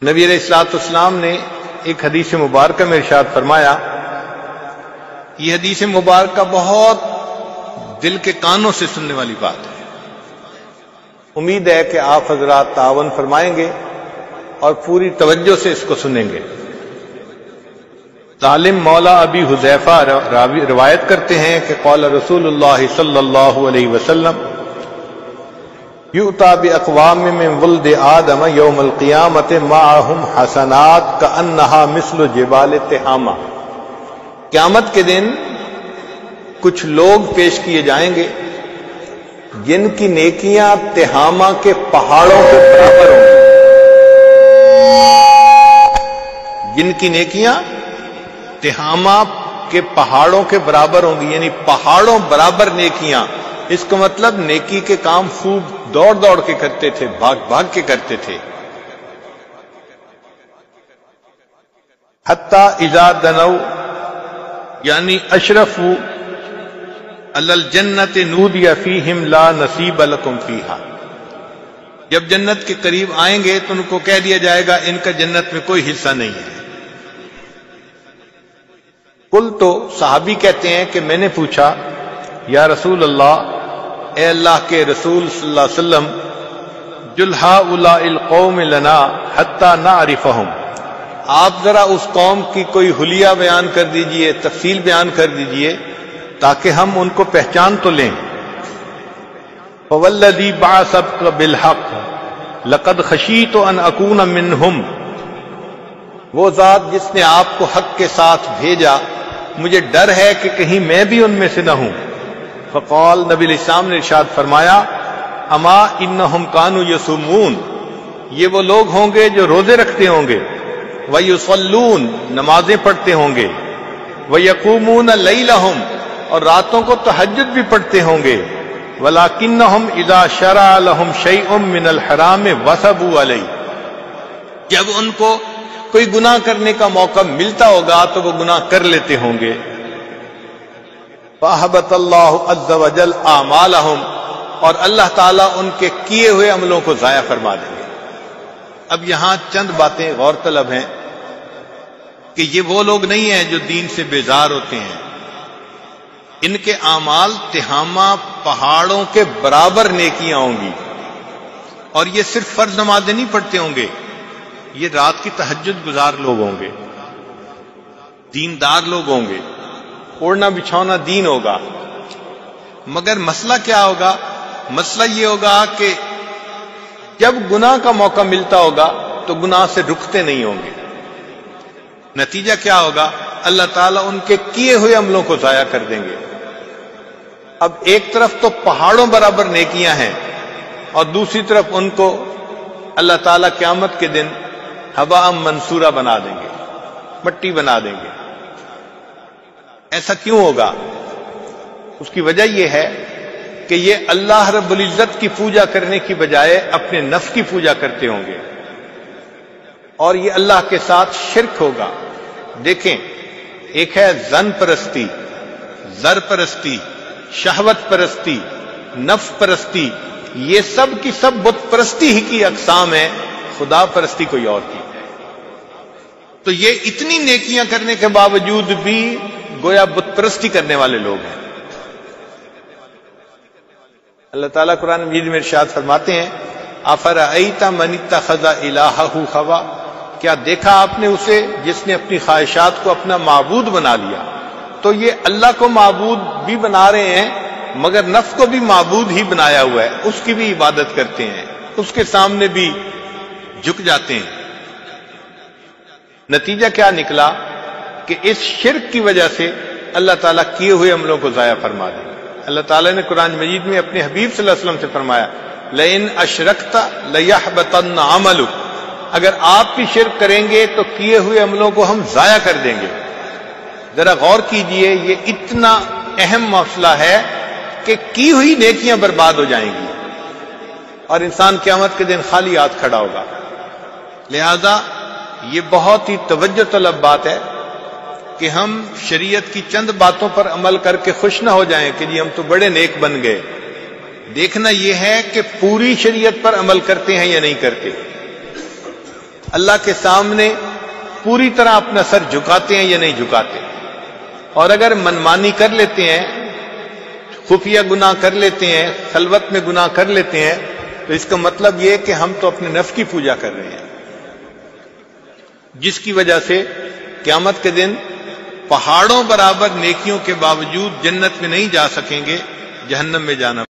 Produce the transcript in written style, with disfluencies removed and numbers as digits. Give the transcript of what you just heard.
نبی علیہ الصلوۃ والسلام نے ایک حدیث مبارکہ میں ارشاد فرمایا، یہ حدیث مبارکہ بہت دل کے کانوں سے سننے والی بات ہے۔ امید ہے کہ آپ حضرات تعاون فرمائیں گے اور پوری توجہ سے اس کو سنیں گے۔ سالم مولا ابی حذیفہ روایت کرتے ہیں کہ قال رسول اللہ صلی اللہ علیہ وسلم یؤتی باقوام من ولد آدم یوم القیامت معہم حسنات کأنہا مثل جبال تہامہ، قیامت کے دن کچھ لوگ پیش کیے جائیں گے جن کی نیکیاں تہامہ کے پہاڑوں کے برابر ہوں گی، جن کی نیکیاں تہامہ کے پہاڑوں کے برابر ہوں گی، یعنی پہاڑوں برابر نیکیاں۔ اس کا مطلب نیکی کے کام خوب دوڑ دوڑ کے کرتے تھے، بھاگ بھاگ کے کرتے تھے۔ حتی اذا دنو یعنی اشرفوا علی الجنت نودی فیہم لا نصیب لکم فیہا، جب جنت کے قریب آئیں گے تو ان کو کہہ دیا جائے گا ان کا جنت میں کوئی حصہ نہیں ہے۔ قل تو صحابی کہتے ہیں کہ میں نے پوچھا یا رسول اللہ، اے اللہ کے رسول صلی اللہ علیہ وسلم، جل ہؤلاء القوم لنا حتی نعرفہم، آپ ذرا اس قوم کی کوئی حلیہ بیان کر دیجئے، تفصیل بیان کر دیجئے تاکہ ہم ان کو پہچان تو لیں۔ فوالذی بعثک بالحق لقد خشیت ان اکون منہم، وہ ذات جس نے آپ کو حق کے ساتھ بھیجا مجھے ڈر ہے کہ کہیں میں بھی ان میں سے نہ ہوں۔ فقال، نبی علیہ السلام نے ارشاد فرمایا، اما انہم کانوا یصومون، یہ وہ لوگ ہوں گے جو روزے رکھتے ہوں گے، ویصلون، نمازیں پڑھتے ہوں گے، ویقومون لیلہم، اور راتوں کو تہجد بھی پڑھتے ہوں گے، ولکنہم اذا شرع لہم شیء من الحرام وثبوا علیہ، جب ان کو کوئی گناہ کرنے کا موقع ملتا ہوگا تو وہ گناہ کر لیتے ہوں گے۔ فأحبط اللہ عز وجل اعمالہم، اور اللہ تعالیٰ ان کے کیے ہوئے عملوں کو ضائع فرما دیں گے۔ اب یہاں چند باتیں غور طلب ہیں کہ یہ وہ لوگ نہیں ہیں جو دین سے بیزار ہوتے ہیں، ان کے اعمال تہامہ پہاڑوں کے برابر نیکیاں ہوں گی، اور یہ صرف فرض نمازیں نہیں پڑھتے ہوں گے، یہ رات کی تہجد گزار لوگ ہوں گے، دیندار لوگ ہوں گے، اوڑھنا بچھونا دین ہوگا۔ مگر مسئلہ کیا ہوگا؟ مسئلہ یہ ہوگا کہ جب گناہ کا موقع ملتا ہوگا تو گناہ سے رکتے نہیں ہوں گے۔ نتیجہ کیا ہوگا؟ اللہ تعالیٰ ان کے کیے ہوئے عملوں کو ضائع کر دیں گے۔ اب ایک طرف تو پہاڑوں برابر نیکیاں ہیں اور دوسری طرف ان کو اللہ تعالیٰ قیامت کے دن ہوا منصورہ بنا دیں گے، مٹی بنا دیں گے۔ ایسا کیوں ہوگا؟ اس کی وجہ یہ ہے کہ یہ اللہ رب العزت کی پوجا کرنے کی بجائے اپنے نفس کی پوجا کرتے ہوں گے، اور یہ اللہ کے ساتھ شرک ہوگا۔ دیکھیں، ایک ہے زن پرستی، زر پرستی، شہوت پرستی، نفس پرستی، یہ سب کی سب بت پرستی ہی کی اقسام ہیں، خدا پرستی کوئی اور کی۔ تو یہ اتنی نیکیاں کرنے کے باوجود بھی گویا بت پرستی کرنے والے لوگ ہیں۔ اللہ تعالیٰ قرآن مجید میں ارشاد فرماتے ہیں، افرأیت من اتخذ الہہ ہوا، کیا دیکھا آپ نے اسے جس نے اپنی خواہشات کو اپنا معبود بنا لیا؟ تو یہ اللہ کو معبود بھی بنا رہے ہیں مگر نفس کو بھی معبود ہی بنایا ہوا ہے، اس کی بھی عبادت کرتے ہیں، اس کے سامنے بھی جھک جاتے ہیں۔ نتیجہ کیا نکلا کہ اس شرک کی وجہ سے اللہ تعالیٰ کیے ہوئے عملوں کو ضائع فرما دیں۔ اللہ تعالیٰ نے قرآن مجید میں اپنے حبیب صلی اللہ علیہ وسلم سے فرمایا، لئن اشرکت لیحبطن عملک، اگر آپ بھی شرک کریں گے تو کیے ہوئے عملوں کو ہم ضائع کر دیں گے۔ ذرا غور کیجئے، یہ اتنا اہم مسئلہ ہے کہ کی ہوئی نیکیاں برباد ہو جائیں گی اور انسان قیامت کے دن خالی ہاتھ کھڑا ہوگا۔ لہذا یہ بہت ہی توجہ طلب بات ہے کہ ہم شریعت کی چند باتوں پر عمل کر کے خوش نہ ہو جائیں کہ جی ہم تو بڑے نیک بن گئے۔ دیکھنا یہ ہے کہ پوری شریعت پر عمل کرتے ہیں یا نہیں کرتے۔ اللہ کے سامنے پوری طرح اپنا سر جھکاتے ہیں یا نہیں جھکاتے. اور اگر منمانی کر لیتے ہیں، خفیہ گناہ کر لیتے ہیں، خلوت میں گناہ کر لیتے ہیں، تو اس کا مطلب یہ ہے کہ ہم تو اپنے نفس کی پوجا کر رہے ہیں، جس کی وجہ سے قیامت کے دن پہاڑوں برابر نیکیوں کے باوجود جنت میں نہیں جا سکیں گے، جہنم میں جانا